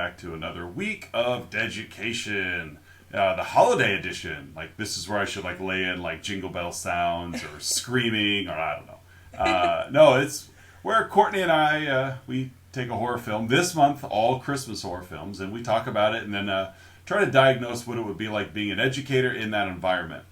back to another week of Deducation. The holiday edition. Like, this is where I should, like, lay in, like, jingle bell sounds or screaming or I don't know. No, it's where Courtney and I, we take a horror film. This month, all Christmas horror films, and we talk about it and then try to diagnose what it would be like being an educator in that environment.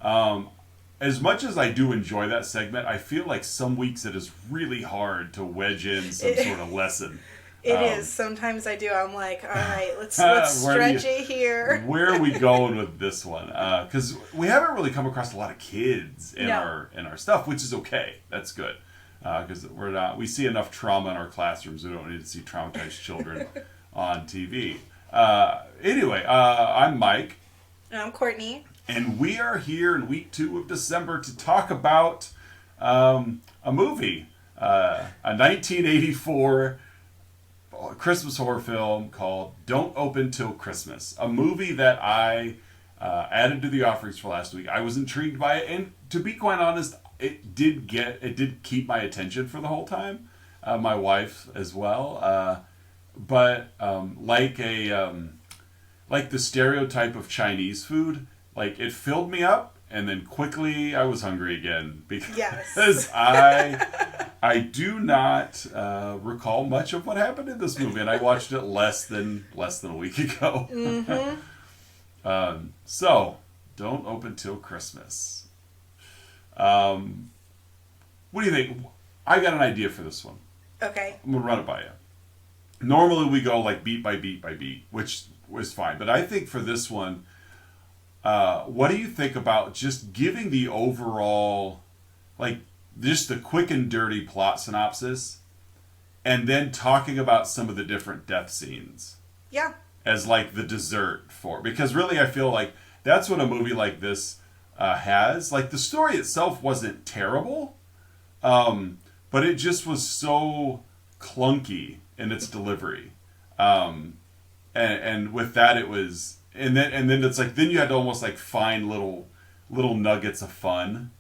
As much as I do enjoy that segment, I feel like some weeks it is really hard to wedge in some sort of lesson. It is. Sometimes I do. I'm like, all right, let's stretch it here. Where are we going with this one? Because we haven't really come across a lot of kids in our stuff, which is okay. That's good. Because we see enough trauma in our classrooms. We don't need to see traumatized children on TV. Anyway, I'm Mike. And I'm Courtney. And we are here in week 2 of December to talk about a movie, a 1984 Christmas horror film called Don't Open Till Christmas. A movie that I added to the offerings for last week. I was intrigued by it, and to be quite honest, it did keep my attention for the whole time. My wife as well, but like the stereotype of Chinese food. Like, it filled me up, and then quickly I was hungry again. Because I do not recall much of what happened in this movie, and I watched it less than a week ago. Mm-hmm. So, Don't Open Till Christmas. What do you think? I got an idea for this one. Okay. I'm going to run it by you. Normally we go like beat by beat by beat, which was fine. But I think for this one... what do you think about just giving the overall, like, just the quick and dirty plot synopsis, and then talking about some of the different death scenes? Yeah. As, like, the dessert for... Because really I feel like that's what a movie like this has. Like, the story itself wasn't terrible, but it just was so clunky in its delivery. And with that it was... And then it's like, then you had to almost like find little nuggets of fun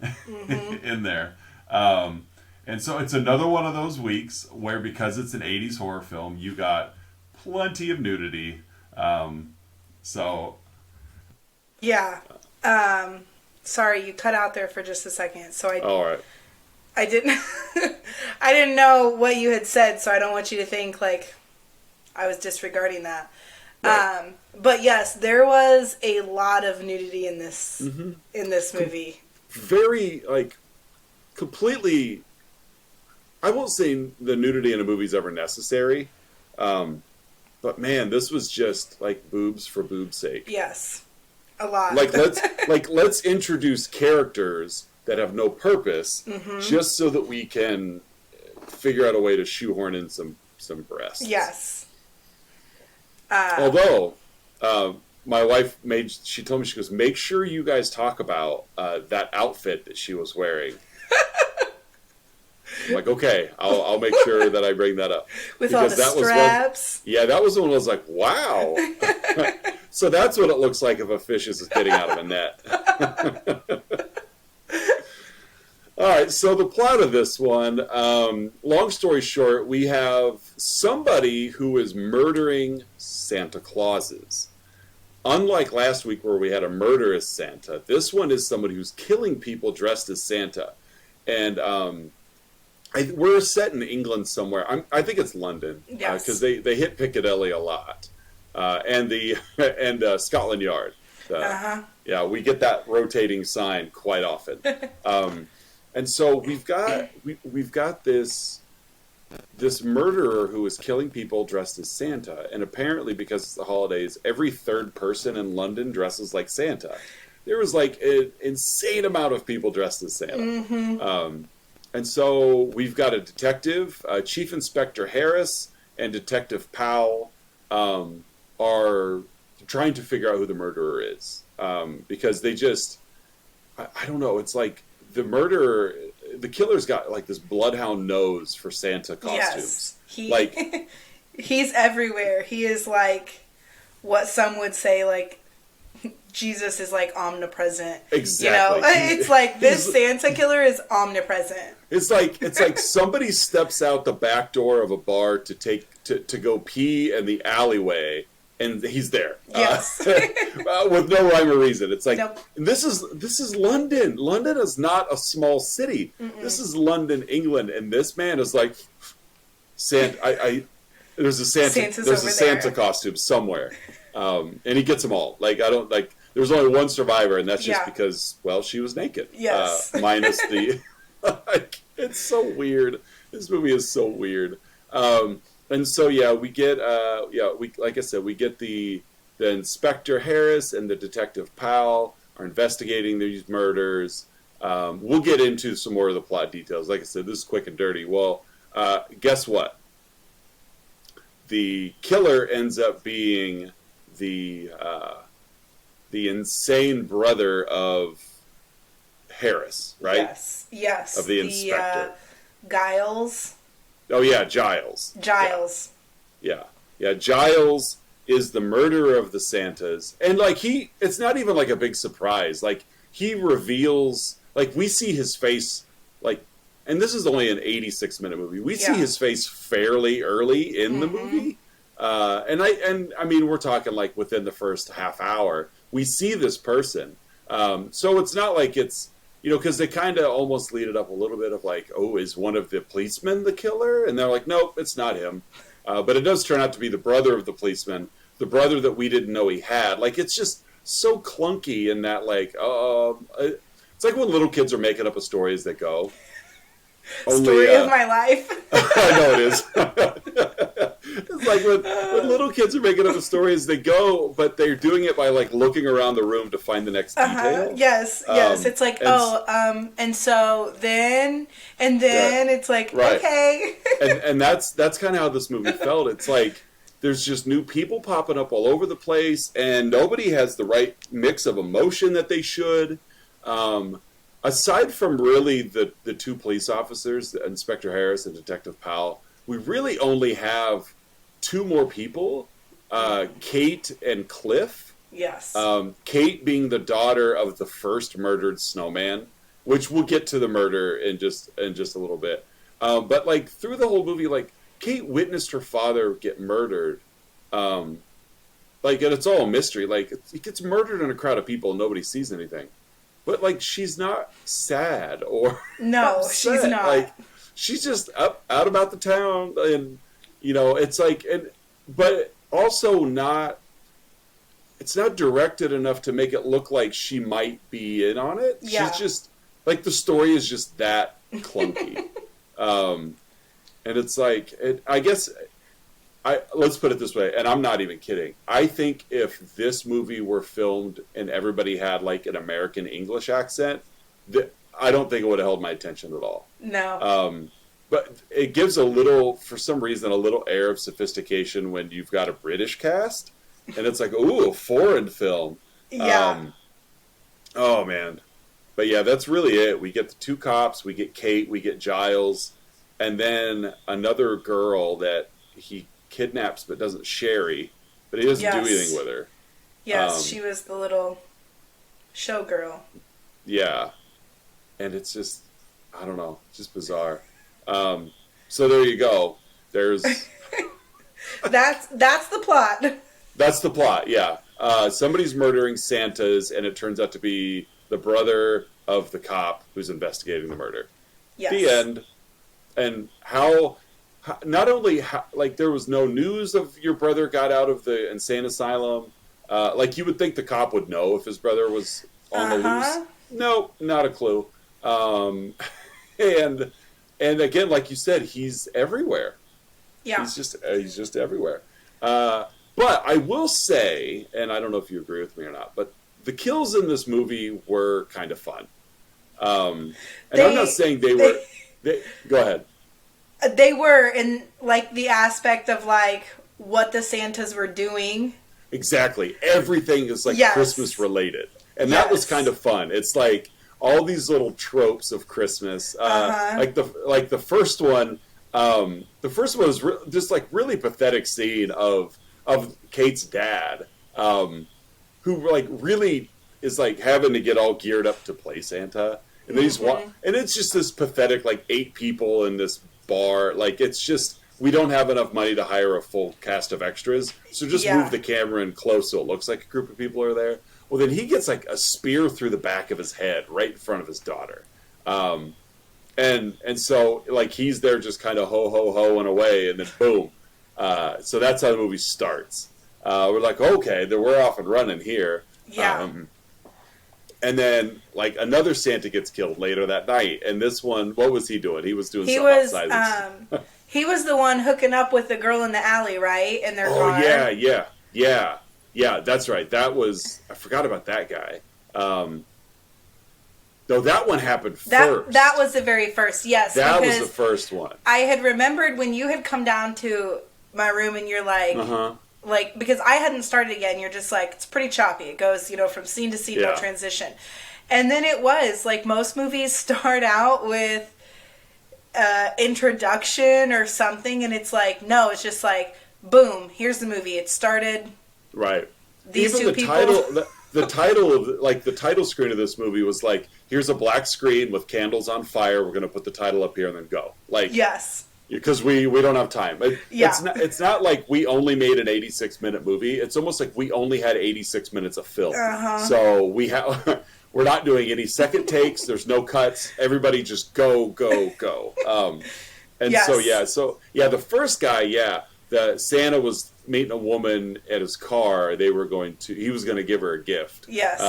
in there. And so it's another one of those weeks where, because it's an 80s horror film, you got plenty of nudity. Yeah. Sorry, you cut out there for just a second. So all right. I didn't know what you had said, so I don't want you to think like I was disregarding that. Right. But yes, there was a lot of nudity in this movie. Very, like, completely... I won't say the nudity in a movie is ever necessary, but man, this was just, like, boobs for boobs' sake. Yes. A lot. Let's introduce characters that have no purpose, just so that we can figure out a way to shoehorn in some breasts. Yes. Although, my wife she told me, she goes, make sure you guys talk about that outfit that she was wearing. I'm like, okay, I'll make sure that I bring that up. With all the straps. That was the one I was like, wow. So that's what it looks like if a fish is getting out of a net. All right, so the plot of this one, long story short, we have somebody who is murdering Santa Clauses. Unlike last week where we had a murderous Santa, this one is somebody who's killing people dressed as Santa. And we're set in England somewhere. I think it's London, because they hit Piccadilly a lot, and Scotland Yard. Yeah, we get that rotating sign quite often. And so we've got this murderer who is killing people dressed as Santa, and apparently because it's the holidays, every third person in London dresses like Santa. There was like an insane amount of people dressed as Santa. And so we've got a detective, Chief Inspector Harris and Detective Powell are trying to figure out who the murderer is, because they just, I don't know, it's like the killer's got like this bloodhound nose for Santa costumes. Yes, he's everywhere. He is like what some would say like Jesus is like omnipresent. Exactly. You know, it's like this Santa killer is omnipresent. It's like somebody steps out the back door of a bar to take to go pee in the alleyway, and he's there. Yes. With no rhyme or reason. It's like, Nope. this is London. London is not a small city. This is London, England, and this man is like, there's a Santa's there's a over Santa there. costume somewhere, and he gets them all. Like, I don't like. There's only one survivor, and that's just Yeah. because, well, she was naked. Yes. Minus the. It's so weird. This movie is so weird. And so yeah, we get like I said, we get the Inspector Harris and the Detective Powell are investigating these murders. We'll get into some more of the plot details. Like I said, this is quick and dirty. Well, guess what? The killer ends up being the insane brother of Harris, right? Yes. Of the inspector. Giles. Oh yeah, Giles. Yeah. Giles is the murderer of the Santas, and like it's not even like a big surprise. Like he reveals, like we see his face, like, and this is only an 86-minute movie. We see his face fairly early in the movie, and I mean we're talking like within the first half hour we see this person. So it's not like it's, because they kind of almost lead it up a little bit of like, oh, is one of the policemen the killer? And they're like, nope, it's not him. But it does turn out to be the brother of the policeman, the brother that we didn't know he had. Like, it's just so clunky in that, like, it's like when little kids are making up a story as they go. Story of my life. I know it is. It's like when little kids are making up a story as they go, but they're doing it by like looking around the room to find the next detail. Yes. It's like, and so then, it's like, right. Okay. and that's kind of how this movie felt. It's like there's just new people popping up all over the place, and nobody has the right mix of emotion that they should. Aside from really the two police officers, Inspector Harris and Detective Powell, we really only have two more people, Kate and Cliff. Yes. Kate being the daughter of the first murdered snowman, which we'll get to the murder in just a little bit. But like through the whole movie, like Kate witnessed her father get murdered. And it's all a mystery. Like he gets murdered in a crowd of people and nobody sees anything. But like she's not sad or no, upset. She's not. Like she's just out about the town, and it's like, but also not. It's not directed enough to make it look like she might be in on it. Yeah. She's just like, the story is just that clunky, and it's like I guess. Let's put it this way, and I'm not even kidding. I think if this movie were filmed and everybody had like an American English accent, I don't think it would have held my attention at all. No. But it gives for some reason, a little air of sophistication when you've got a British cast, and it's like, ooh, a foreign film. Yeah. Oh man, but yeah, that's really it. We get the two cops, we get Kate, we get Giles, and then another girl that he kidnaps but doesn't, Sherry, but he doesn't do anything with her. Yes, she was the little showgirl. Yeah, and it's just, I don't know, just bizarre. So there you go. There's that's the plot. That's the plot. Yeah, somebody's murdering Santas, and it turns out to be the brother of the cop who's investigating the murder. Yes. The end. And not only like there was no news of your brother got out of the insane asylum, like you would think the cop would know if his brother was on the loose. No, not a clue. And again, like you said, he's everywhere. Yeah, he's just everywhere. But I will say, and I don't know if you agree with me or not, but the kills in this movie were kind of fun. And I'm not saying they were. Go ahead. They were in like the aspect of like what the Santas were doing. Exactly. Everything is like Christmas related. And that was kind of fun. It's like all these little tropes of Christmas. Like the first one, is just like really pathetic scene of Kate's dad, who like really is like having to get all geared up to play Santa. And then and it's just this pathetic, like 8 people in this bar. Like, it's just we don't have enough money to hire a full cast of extras, so just Yeah. move the camera in close so it looks like a group of people are there. Well, then he gets like a spear through the back of his head right in front of his daughter. And so like he's there just kind of ho and away, and then boom. So that's how the movie starts. We're like, okay, then we're off and running here. Yeah. And then like another Santa gets killed later that night, and this one, what was he doing? He was doing He something was outside. he was the one hooking up with the girl in the alley, right? In their car. Yeah. That's right. That was, I forgot about that guy. No, that one happened first. That was the very first. Yes, that was because the first one. I had remembered when you had come down to my room and you're like, Uh-huh. like, because I hadn't started yet, and you're just like, it's pretty choppy. It goes, from scene to scene, no Yeah. transition. And then it was like most movies start out with introduction or something, and it's like, no, it's just like, boom, here's the movie. It started. Right. These Even two the people. title, the title of like the title screen of this movie was like, here's a black screen with candles on fire. We're going to put the title up here and then go. Like, Yes. because we don't have time. Yeah. It's not like we only made an 86-minute movie. It's almost like we only had 86 minutes of film. Uh-huh. So we're not doing any second takes. There's no cuts. Everybody just go. And Yes. the first guy, the Santa was meeting a woman at his car. He was going to give her a gift. Yes.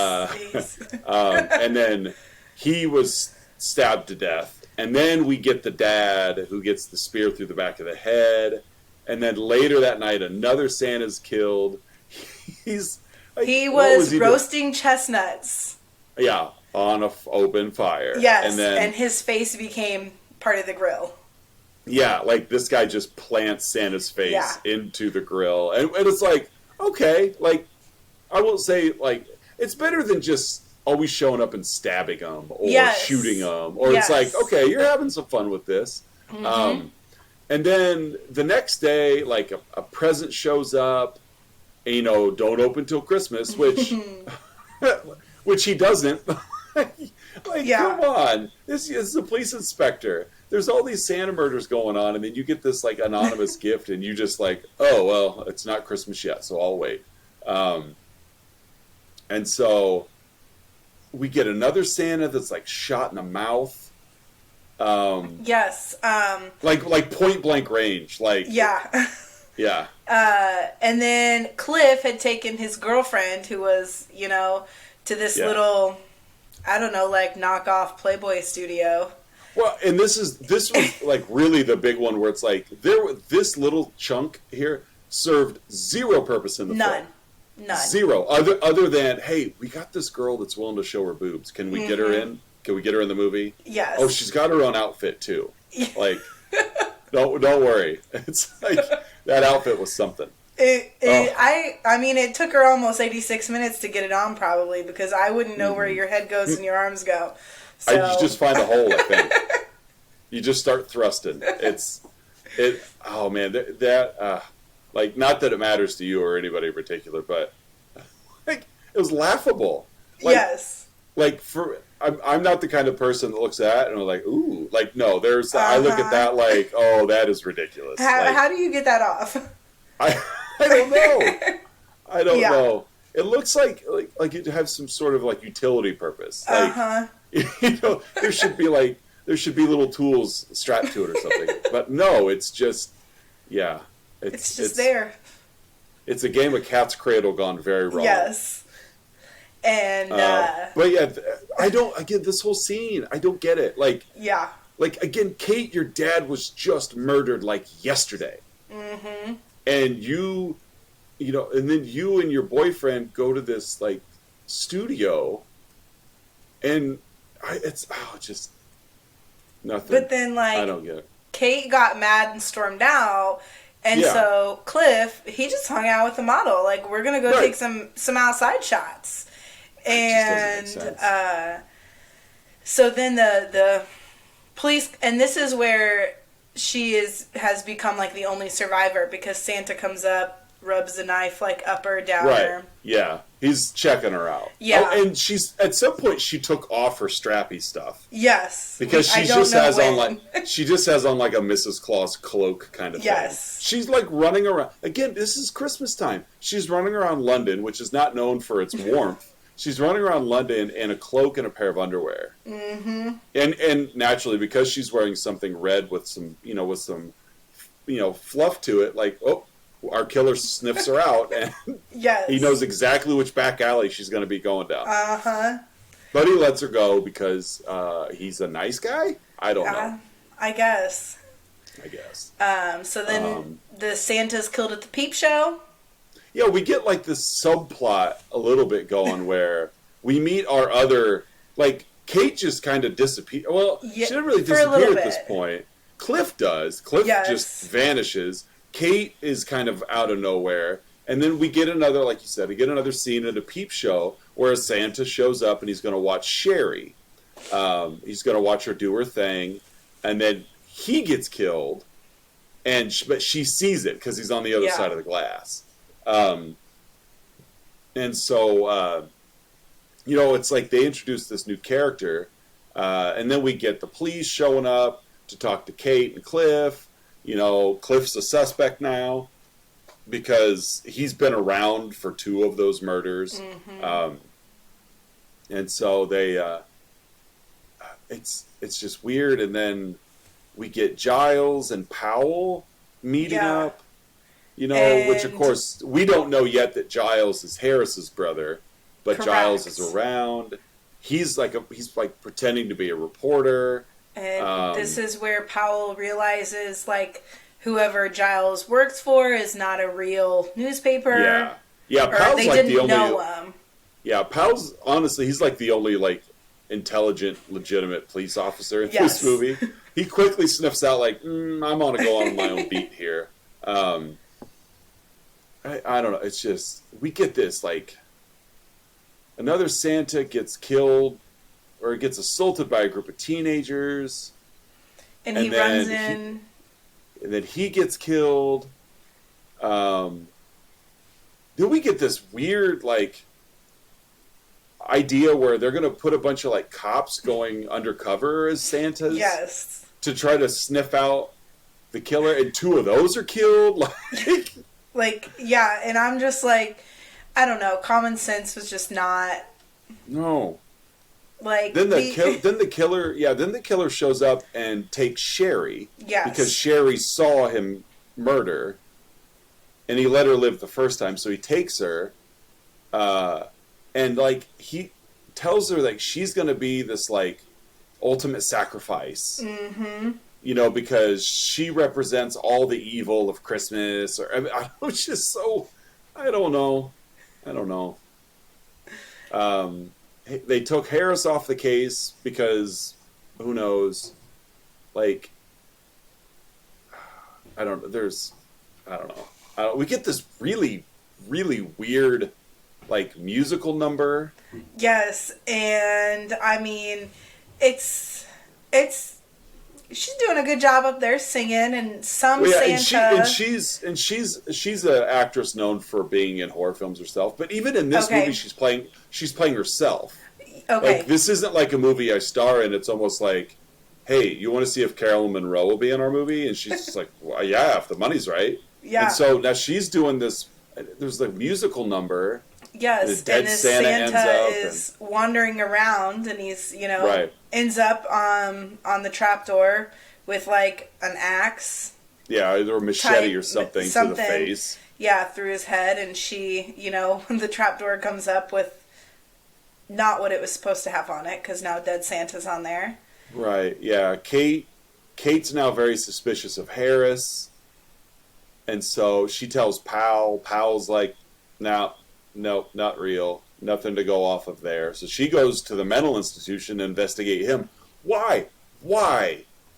And then he was stabbed to death. And then we get the dad who gets the spear through the back of the head. And then later that night, another Santa's killed. He's like, He what was he roasting chestnuts. doing? Yeah, on an open fire. Yes, and then his face became part of the grill. yeah, like this guy just plants Santa's face Yeah. into the grill, and it's like, okay, like I will say, like it's better than just always showing up and stabbing them or Yes. shooting them, or Yes. it's like, okay, you're having some fun with this. Mm-hmm. And then the next day, like a present shows up, and, don't open till Christmas, which which he doesn't. Like, Yeah. come on, this is a police inspector. There's all these Santa murders going on, and then you get this like anonymous gift, and you just like, oh well, it's not Christmas yet, so I'll wait. And so we get another Santa that's like shot in the mouth, Yes. like point blank range, like Yeah. yeah, And then Cliff had taken his girlfriend, who was, to this Yeah. little, I don't know, like knockoff Playboy studio. Well, and this was like really the big one where it's like this little chunk here served zero purpose in the film. None. Zero. Other than, hey, we got this girl that's willing to show her boobs. Can we get her in? Can we get her in the movie? Yes. Oh, she's got her own outfit too. Like, don't worry. It's like that outfit was something. I mean, it took her almost 86 minutes to get it on, probably, because I wouldn't know where your head goes and your arms go. So. You just find a hole, I think. You just start thrusting. Oh man, like, not that it matters to you or anybody in particular, but like it was laughable. Like, Yes. Like I'm not the kind of person that looks at it and I'm like, ooh, like no. I look at that like, oh, that is ridiculous. How do you get that off? I don't know. I don't Yeah. know. It looks like it has some sort of like utility purpose. Like, there should be little tools strapped to it or something. But no, it's just It's just there. It's a game of cat's cradle gone very wrong. Yes. And but yeah, this whole scene, I don't get it. Like again, Kate, your dad was just murdered like yesterday. Mm-hmm. And and then you and your boyfriend go to this like studio, and it's just nothing. But then, like, I don't get it. Kate got mad and stormed out, and Yeah. so Cliff, he just hung out with the model. Like, we're gonna go Right. take some outside shots, and just doesn't make sense. So then the police, and this is where she has become like the only survivor, because Santa comes up rubs the knife like up or down Right. her. Yeah. He's checking her out. Yeah. Oh, and she's at some point she took off her strappy stuff Yes. because I she don't just know has on when. like she just has on like a Mrs. Claus cloak kind of Yes. thing. She's like running around. Again, this is Christmas time. She's running around London, which is not known for its warmth. She's running around London in a cloak and a pair of underwear. Mm-hmm. And naturally, because she's wearing something red with some fluff to it, like, oh, our killer sniffs her out, and Yes. he knows exactly which back alley she's going to be going down. Uh-huh. But he lets her go because he's a nice guy? I don't know. I guess. I guess. So then the Santa's killed at the peep show. Yeah, we get like this subplot a little bit going where we meet our other, like, Kate just kind of disappears. Well, Yeah, she didn't really for a little disappear at this bit. point. Cliff does. Cliff Yes. just vanishes. Kate is kind of out of nowhere. And then we get another, like you said, we get another scene at a peep show where Santa shows up and he's going to watch Sherry. He's going to watch her do her thing. And then he gets killed. But she sees it because he's on the other Yeah. side of the glass. And so, it's like they introduce this new character, and then we get the police showing up to talk to Kate and Cliff. Cliff's a suspect now because he's been around for 2 of those murders. Mm-hmm. And so they, it's just weird. And then we get Giles and Powell meeting Yeah. up. Which of And- course we don't know yet that Giles is Harris's brother, but Correct. Giles is around. He's like pretending to be a reporter. And this is where Powell realizes, like, whoever Giles works for is not a real newspaper. Yeah. Or Powell's they like didn't the only. know him. Yeah, Powell's honestly he's like the only like intelligent, legitimate police officer in Yes. this movie. He quickly sniffs out like I'm gonna go on my own beat here. I don't know. It's just we get this like another Santa gets killed or gets assaulted by a group of teenagers, And And he then runs he- in. and then he gets killed. Then we get this weird like idea where they're gonna put a bunch of like cops going undercover as Santas Yes. to try to sniff out the killer, and 2 of those are killed. Like, Yeah, and I'm just like, I don't know, common sense was just not, no. like... Then the killer shows up and takes Sherry Yes. because Sherry saw him murder, and he let her live the first time, so he takes her, and like he tells her like she's gonna be this like ultimate sacrifice. Mm-hmm. Because she represents all the evil of Christmas. It's just so, I don't know. They took Harris off the case because, who knows, like, I don't know. We get this really, really weird, like, musical number. Yes, and I mean, it's she's doing a good job up there singing, and some Well, yeah, Santa. she's an actress known for being in horror films herself. But even in this Okay. movie, she's playing herself. Okay. Like this isn't like a movie I star in. It's almost like, hey, you want to see if Carolyn Monroe will be in our movie? And she's just like, well, yeah, if the money's right. Yeah. And so now she's doing this. There's a musical number. Yes, the dead and this Santa Santa, ends up is wandering around, and he's Right. ends up on the trapdoor with like an axe, Yeah, either a machete Type- or something to the something. face. through his head, and she, the trapdoor comes up with not what it was supposed to have on it, because now dead Santa's on there. Right. Yeah. Kate's now very suspicious of Harris, and so she tells Powell. Powell's like, no, not real. Nothing to go off of there. So she goes to the mental institution to investigate him. Why?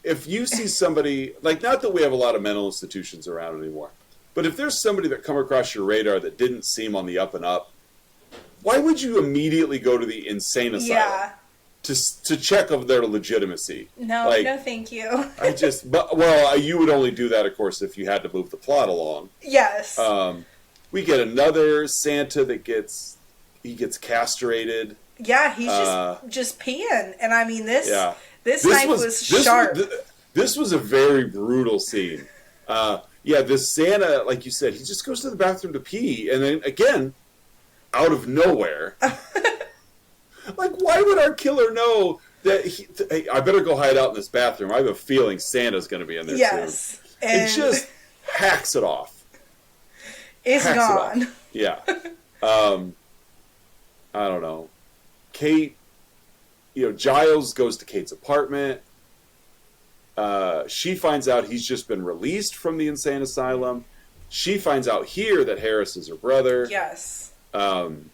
If you see somebody, like, not that we have a lot of mental institutions around anymore, but if there's somebody that come across your radar that didn't seem on the up and up, why would you immediately go to the insane asylum Yeah. to check of their legitimacy? No, Like, no, thank you. you would only do that, of course, if you had to move the plot along. Yes. We get another Santa that gets castrated. Yeah, he's just peeing, and I mean this knife was this sharp. This was a very brutal scene. This Santa, like you said, he just goes to the bathroom to pee, and then again, out of nowhere, like why would our killer know that? Hey, I better go hide out in this bathroom. I have a feeling Santa's going to be in there soon. And just hacks it off. It's gone. Yeah. I don't know. Kate, Giles goes to Kate's apartment. She finds out he's just been released from the insane asylum. She finds out here that Harris is her brother. Yes. And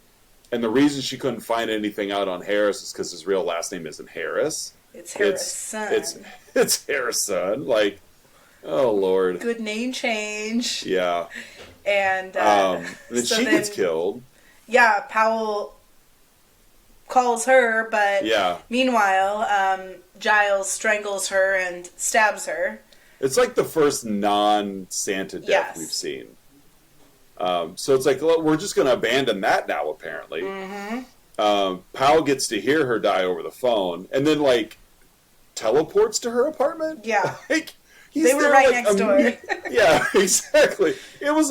the reason she couldn't find anything out on Harris is because his real last name isn't Harris. It's Harrison. It's Harrison. Like, oh Lord. Good name change. Yeah. And then she gets killed. Yeah, Powell calls her, but meanwhile, Giles strangles her and stabs her. It's like the first non-Santa death we've seen. So it's like, we're just going to abandon that now, apparently. Mm-hmm. Powell gets to hear her die over the phone, and then, like, teleports to her apartment? Yeah. Like, they were right next door. Yeah, exactly. It was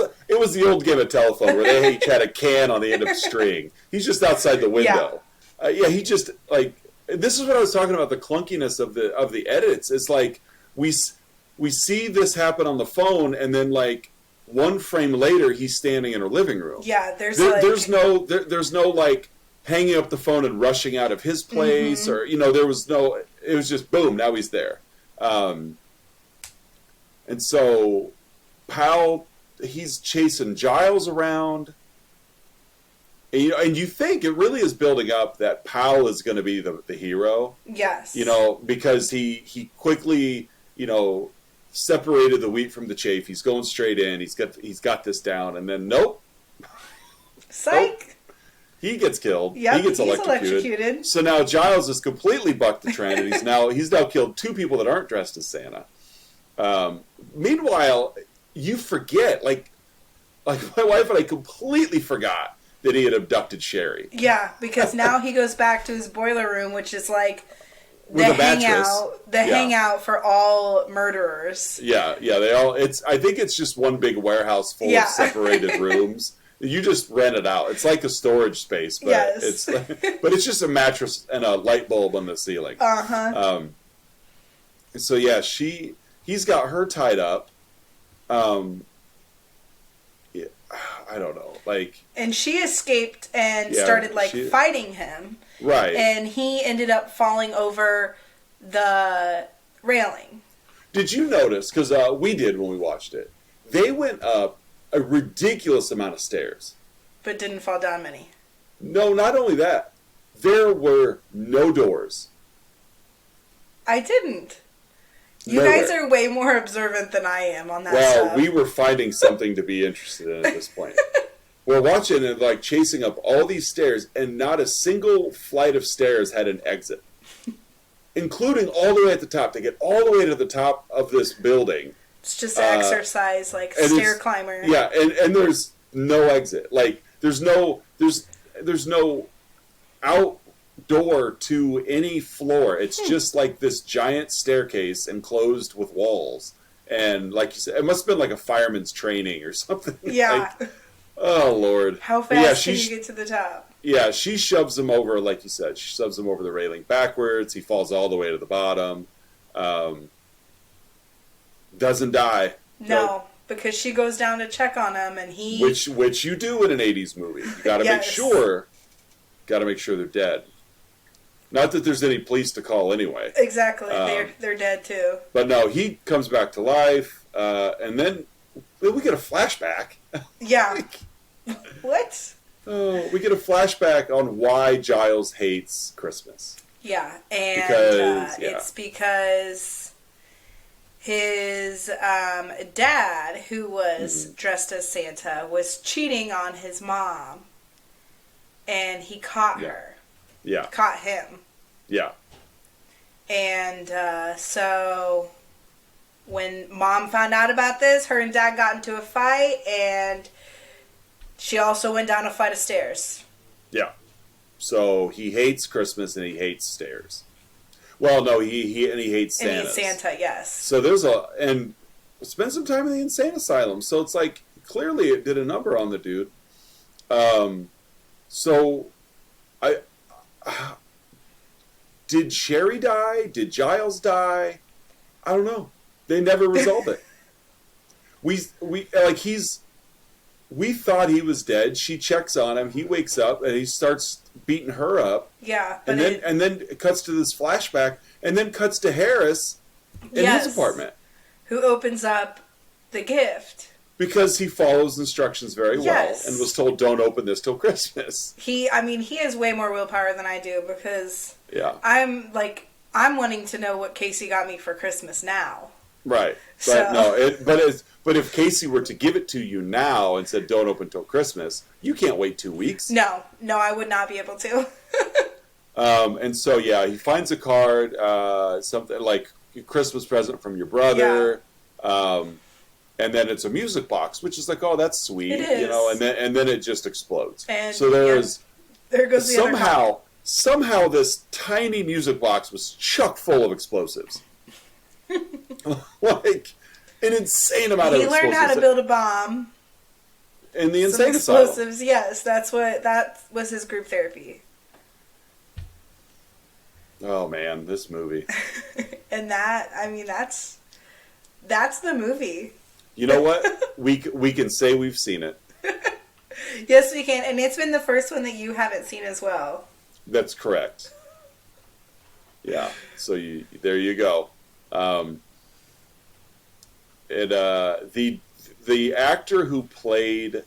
the old game of telephone where they each had a can on the end of a string. He's just outside the window. He just, like, this is what I was talking about, the clunkiness of the edits. It's like, we see this happen on the phone, and then, like, one frame later, he's standing in her living room. Yeah, there's no like hanging up the phone and rushing out of his place, or there was no. It was just boom. Now he's there, and so Powell, he's chasing Giles around, and you think it really is building up that Powell is going to be the hero. Yes, because he quickly separated the wheat from the chaff. He's going straight in. He's got this down, and then nope. Psych. Nope. He gets killed. Yep, he gets electrocuted. So now Giles has completely bucked the trend, and he's now killed two people that aren't dressed as Santa. Meanwhile, you forget, like my wife and I completely forgot that he had abducted Sherry. Yeah, because now he goes back to his boiler room, which is like the hangout for all murderers. Yeah, they all. I think it's just one big warehouse full of separated rooms. You just rent it out. It's like a storage space, but it's just a mattress and a light bulb on the ceiling. So yeah, he's got her tied up. I don't know, like. And she escaped and started fighting him. Right. And he ended up falling over the railing. Did you notice, because we did when we watched it, they went up a ridiculous amount of stairs. But didn't fall down many. No, not only that. There were no doors. I didn't. You guys are way more observant than I am on that stuff. Well, we were finding something to be interested in at this point. We're watching it, like, chasing up all these stairs, and not a single flight of stairs had an exit. Including all the way at the top. They get all the way to the top of this building. It's just exercise, like, stair climber. Yeah, and there's no exit. Like, there's no outdoor to any floor. It's just like this giant staircase enclosed with walls. And, like you said, it must have been like a fireman's training or something. Yeah. Like, oh, Lord. How fast can you get to the top? Yeah, she shoves him over, like you said. She shoves him over the railing backwards. He falls all the way to the bottom. Doesn't die. No, because she goes down to check on him, and he... Which you do in an 80s movie. You gotta make sure they're dead. Not that there's any police to call anyway. Exactly. They're dead, too. But no, he comes back to life, and then we get a flashback. Yeah. What? Oh, we get a flashback on why Giles hates Christmas. Yeah, and it's because his dad, who was dressed as Santa, was cheating on his mom, and he caught her. Yeah. Caught him. Yeah. And so when Mom found out about this, her and Dad got into a fight, and She also went down a flight of stairs. Yeah. So he hates Christmas and he hates stairs. Well, no, he hates Santa. And he's Santa, yes. So and spend some time in the insane asylum. So it's like, clearly it did a number on the dude. So did Sherry die? Did Giles die? I don't know. They never resolved it. We thought he was dead. She checks on him. He wakes up and he starts beating her up. Yeah, but and then it cuts to this flashback, and then cuts to Harris in his apartment, who opens up the gift because he follows instructions very well and was told, "Don't open this till Christmas." He has way more willpower than I do, because I'm wanting to know what Casey got me for Christmas now. Right, but if Casey were to give it to you now and said, "Don't open till Christmas," you can't wait 2 weeks. No, I would not be able to. And so he finds a card, something like a Christmas present from your brother, and then it's a music box, which is like, oh, that's sweet, it is. and then it just explodes. And so there goes the somehow this tiny music box was chock full of explosives. Like an insane amount of explosives. He learned how to build a bomb. In the insane asylum. Explosives, yes. That was his group therapy. Oh man, this movie. And that's the movie. You know what? we can say we've seen it. Yes, we can. And it's been the first one that you haven't seen as well. That's correct. Yeah. So there you go. The actor who played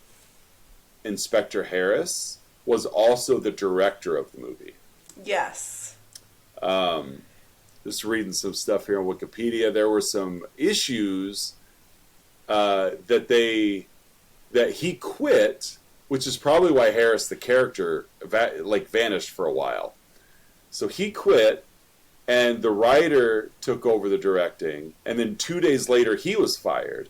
Inspector Harris was also the director of the movie. Yes. Just reading some stuff here on Wikipedia, there were some issues that he quit, which is probably why Harris, the character, vanished for a while. So he quit. And the writer took over the directing, and then 2 days later he was fired.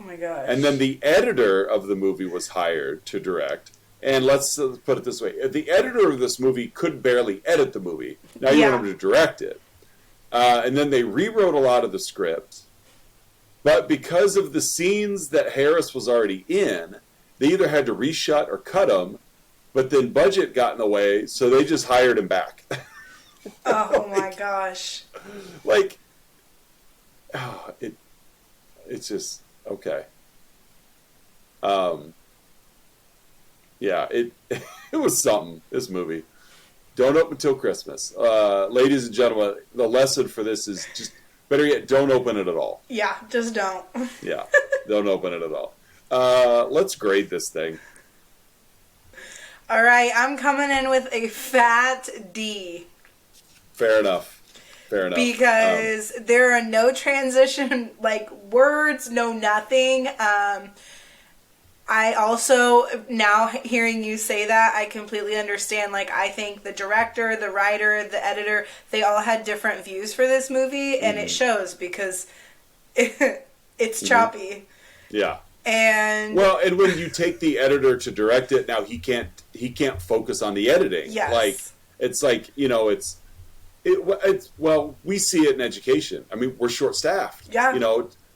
Oh my gosh. And then the editor of the movie was hired to direct. And let's put it this way. The editor of this movie could barely edit the movie. Now you want him to direct it. And then they rewrote a lot of the script. But because of the scenes that Harris was already in, they either had to reshoot or cut him, but then budget got in the way, so they just hired him back. Oh my gosh. It's just okay. It was something, this movie. Don't open till Christmas. Ladies and gentlemen, the lesson for this is just, better yet, don't open it at all. Yeah, just don't. Yeah, don't open it at all. Let's grade this thing. All right, I'm coming in with a fat D. Fair enough. Because there are no transition, words, no nothing. I also, now hearing you say that, I completely understand. I think the director, the writer, the editor, they all had different views for this movie, and it shows because it's choppy. Yeah. And when you take the editor to direct it, now he can't focus on the editing. Yes. We see it in education. I mean, we're short-staffed. Yeah.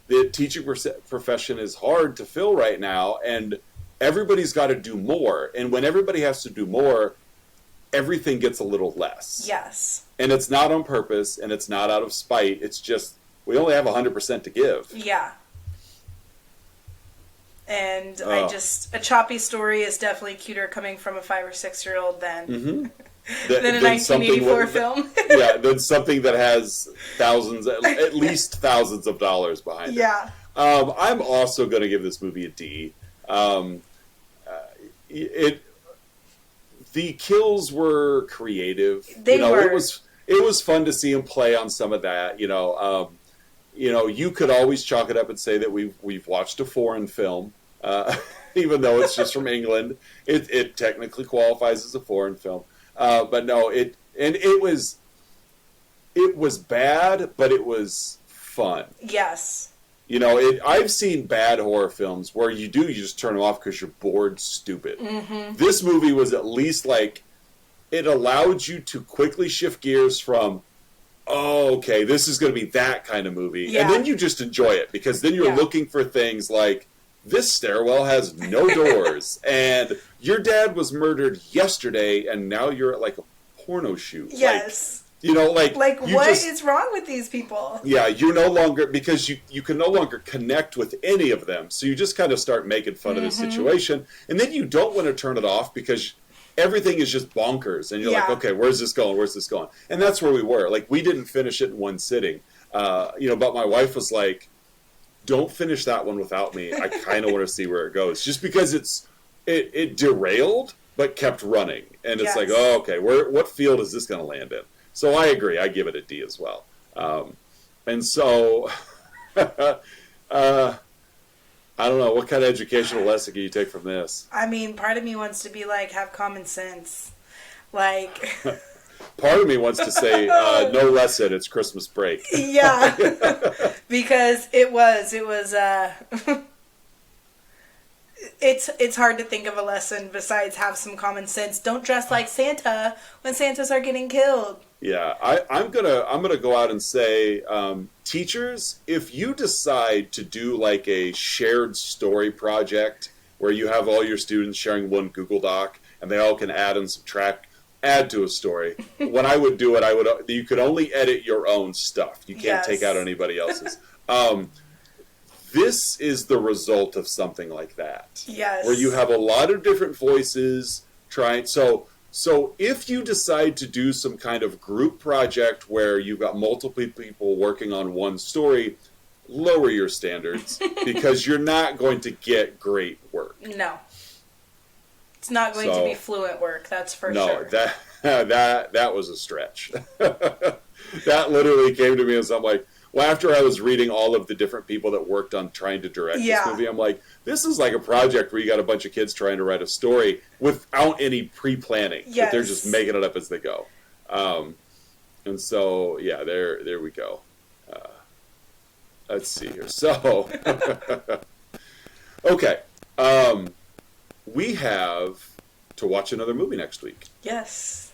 The teaching profession is hard to fill right now, and everybody's got to do more. And when everybody has to do more, everything gets a little less. Yes. And it's not on purpose, and it's not out of spite. It's just, we only have 100% to give. Yeah. And a choppy story is definitely cuter coming from a 5 or 6 year old than a 1984 film. Than something that has at least thousands of dollars behind it. Yeah. I'm also going to give this movie a D. The kills were creative. They were. It was fun to see him play on some of that. You could always chalk it up and say that we've watched a foreign film, even though it's just from England. It technically qualifies as a foreign film, but no, it was bad, but it was fun. Yes. You know, I've seen bad horror films where you just turn them off because you're bored stupid. Mm-hmm. This movie was at least like, it allowed you to quickly shift gears from, oh, okay, this is going to be that kind of movie. Yeah. And then you just enjoy it because then you're Yeah. looking for things like, this stairwell has no doors and your dad was murdered yesterday and now you're at like a porno shoot. Yes. Like, you know, like you what just, is wrong with these people? yeah, you're no longer, because you can no longer connect with any of them. So you just kind of start making fun of the situation. And then you don't want to turn it off because everything is just bonkers. And you're like, Yeah. okay, where's this going? Where's this going? And that's where we were. Like, we didn't finish it in one sitting. You know, but my wife was like, don't finish that one without me. I kind of want to see where it goes. Just because it derailed, but kept running. And it's Yes. like, oh, okay, what field is this going to land in? So I agree. I give it a D as well. And so, I don't know. What kind of educational lesson can you take from this? I mean, part of me wants to be like, have common sense. Like, Part of me wants to say, no lesson, it's Christmas break. yeah. Because it was, it's hard to think of a lesson besides have some common sense. Don't dress like Santa when Santas are getting killed. Yeah, I'm gonna go out and say, teachers, if you decide to do like a shared story project where you have all your students sharing one Google Doc and they all can add and subtract, add to a story. When I would do it, you could only edit your own stuff. You can't Yes. take out anybody else's. This is the result of something like that. Yes. Where you have a lot of different voices trying. So if you decide to do some kind of group project where you've got multiple people working on one story, lower your standards because you're not going to get great work. No. It's not going to be fluent work, that's for sure. No, that was a stretch. That literally came to me as I'm like, well, after I was reading all of the different people that worked on trying to direct this movie, I'm like, this is like a project where you got a bunch of kids trying to write a story without any pre-planning. Yes. They're just making it up as they go. And so, yeah, there we go. Let's see here. So, okay. We have to watch another movie next week. Yes.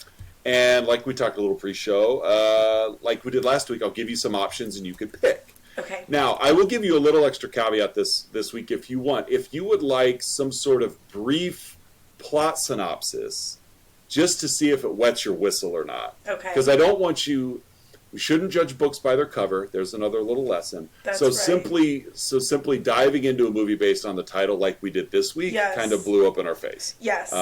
And like we talked a little pre-show, like we did last week, I'll give you some options and you can pick. Okay. Now, I will give you a little extra caveat this week if you want. If you would like some sort of brief plot synopsis, just to see if it wets your whistle or not. Okay. Because I don't want you... We shouldn't judge books by their cover. There's another little lesson. That's so right. simply diving into a movie based on the title like we did this week Yes. kind of blew up in our face. Yes.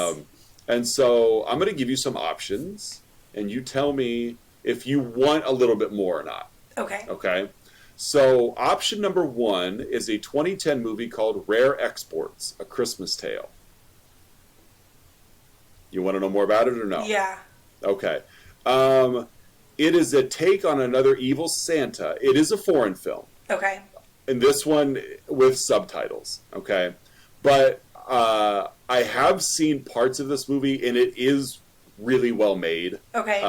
And so I'm going to give you some options, and you tell me if you want a little bit more or not. Okay. Okay? So option number 1 is a 2010 movie called Rare Exports, A Christmas Tale. You want to know more about it or no? Yeah. Okay. It is a take on another evil Santa. It is a foreign film. Okay. And this one with subtitles. Okay? But I have seen parts of this movie, and it is really well made. Okay.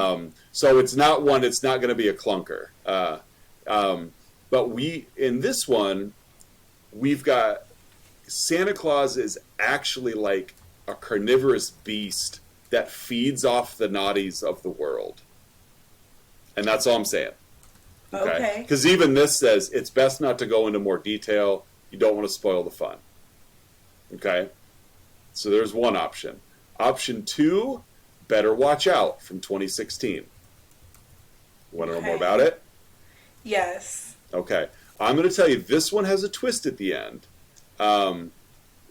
So it's not going to be a clunker. But in this one, we've got Santa Claus is actually like a carnivorous beast that feeds off the naughties of the world. And that's all I'm saying. Okay. Because even this says it's best not to go into more detail. You don't want to spoil the fun. Okay? So there's one option. Option 2, Better Watch Out from 2016. Want to know more about it? Yes. Okay. I'm going to tell you, this one has a twist at the end.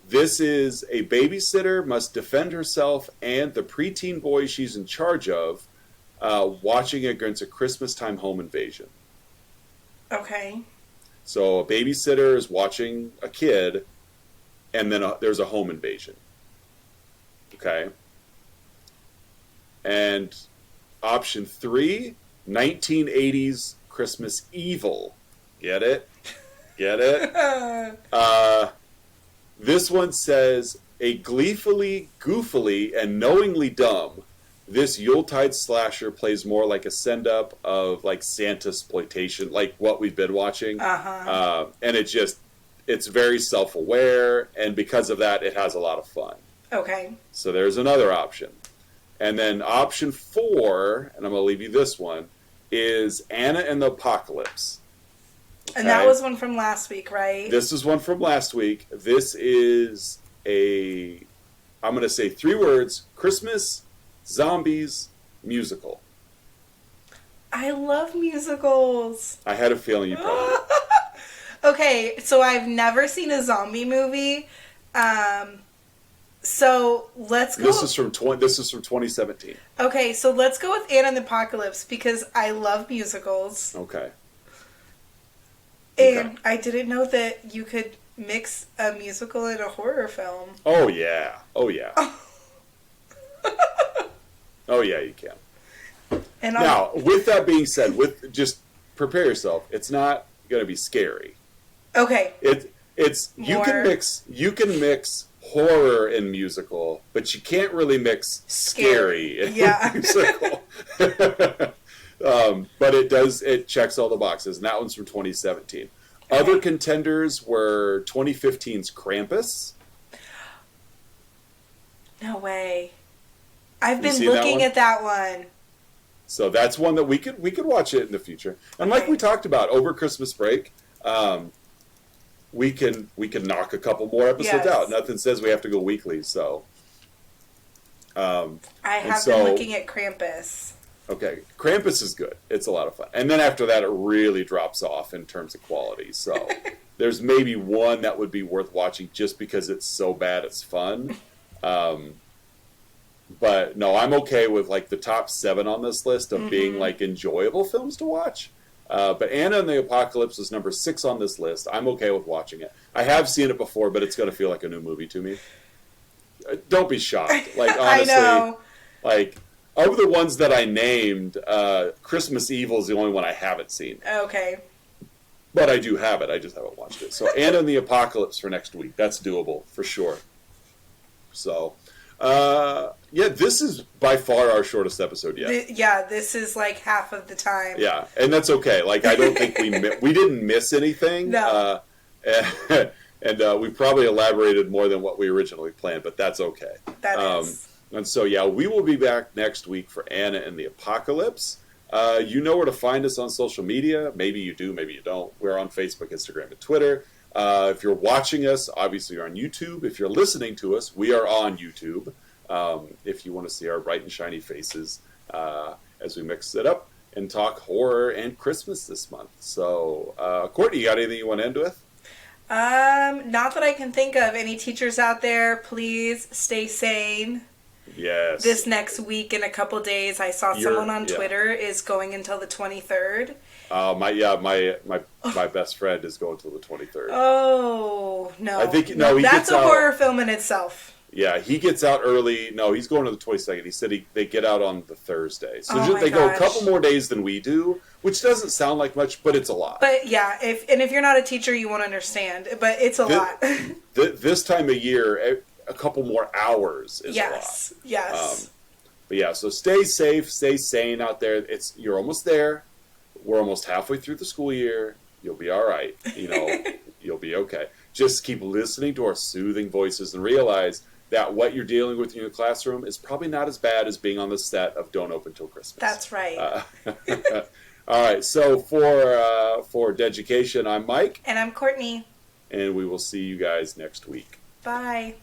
This is a babysitter must defend herself and the preteen boy she's in charge of watching against a Christmas-time home invasion. Okay. So a babysitter is watching a kid, and then there's a home invasion. Okay? And option 3, 1980s Christmas Evil. Get it? Get it? This one says, a gleefully, goofily, and knowingly dumb this Yuletide slasher plays more like a send-up of like Santa exploitation, like what we've been watching. And it's very self-aware, and because of that, it has a lot of fun. Okay. So there's another option. And then option 4, and I'm going to leave you this one, is Anna and the Apocalypse. Okay? And that was one from last week, right? This is one from last week. This is I'm going to say 3 words: Christmas, zombies, musical. I love musicals. I had a feeling you probably would. Okay, so I've never seen a zombie movie. So let's go. This is from 2017. Okay, so let's go with Anna and the Apocalypse because I love musicals. Okay. And I didn't know that you could mix a musical and a horror film. Oh yeah. Oh yeah. Oh yeah, you can. And Now, with that being said, just prepare yourself. It's not going to be scary. okay. You can mix horror and musical, but you can't really mix scary and musical. But it checks all the boxes, and that one's from 2017. Okay. Other contenders were 2015's Krampus. No way. I've been seen that looking one? at that one. So that's one that we could watch it in the future. And like we talked about over Christmas break, we can knock a couple more episodes out. Nothing says we have to go weekly. So I have been looking at Krampus. Okay, Krampus is good. It's a lot of fun. And then after that, it really drops off in terms of quality. So there's maybe one that would be worth watching just because it's so bad it's fun. But no, I'm okay with like the top 7 on this list of being like enjoyable films to watch. But Anna and the Apocalypse is number 6 on this list. I'm okay with watching it. I have seen it before, but it's going to feel like a new movie to me. Don't be shocked. Like honestly, I know. like of the ones that I named, Christmas Evil is the only one I haven't seen. Okay. But I do have it. I just haven't watched it. So Anna and the Apocalypse for next week. That's doable for sure. So. Yeah, this is by far our shortest episode yet. This is like half of the time. Yeah, and that's okay. Like, I don't think we didn't miss anything. No. And we probably elaborated more than what we originally planned, but that's okay. That is. And so, yeah, we will be back next week for Anna and the Apocalypse. You know where to find us on social media. Maybe you do, maybe you don't. We're on Facebook, Instagram, and Twitter. If you're watching us, obviously you're on YouTube. If you're listening to us, we are on YouTube. If you want to see our bright and shiny faces as we mix it up and talk horror and Christmas this month. So, Courtney, you got anything you want to end with? Not that I can think of. Any teachers out there, please stay sane. Yes. This next week in a couple days, I saw someone on Twitter is going until the 23rd. My best friend is going till the 23rd. Oh, no. I think that's gets a out, horror film in itself. Yeah, he gets out early. No, he's going to the 22nd. He said they get out on the Thursday. So Oh my they go a gosh. couple more days than we do, which doesn't sound like much, but it's a lot. But yeah, if you're not a teacher, you won't understand. But it's a lot. This time of year, a couple more hours is a lot. Yes. But yeah, so stay safe, stay sane out there. You're almost there. We're almost halfway through the school year. You'll be all right. You'll be okay. Just keep listening to our soothing voices and realize that what you're dealing with in your classroom is probably not as bad as being on the set of Don't Open Till Christmas. That's right. All right. So for Deducation, I'm Mike. And I'm Courtney. And we will see you guys next week. Bye.